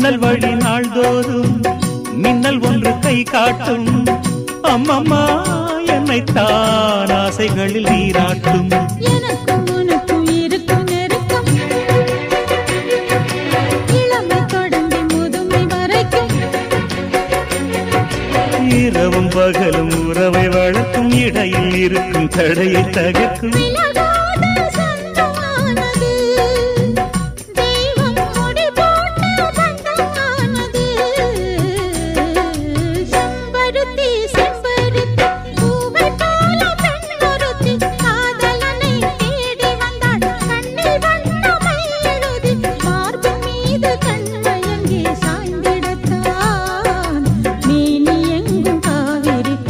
ஜன்னல் வழி நாள்தோறும் மின்னல் ஒன்று கை காட்டும். அம்மம்மா என்னைத்தான் ஆசைகளில் நீராட்டும். எனக்கும் உனக்கும் இருக்கும் நெருக்கம் இளமை தொடங்கி முதுமை வரைக்கும். இரவும் பகலும் உறவை வளர்க்கும், இடையில் இருக்கும் தடையை தகர்க்கும்.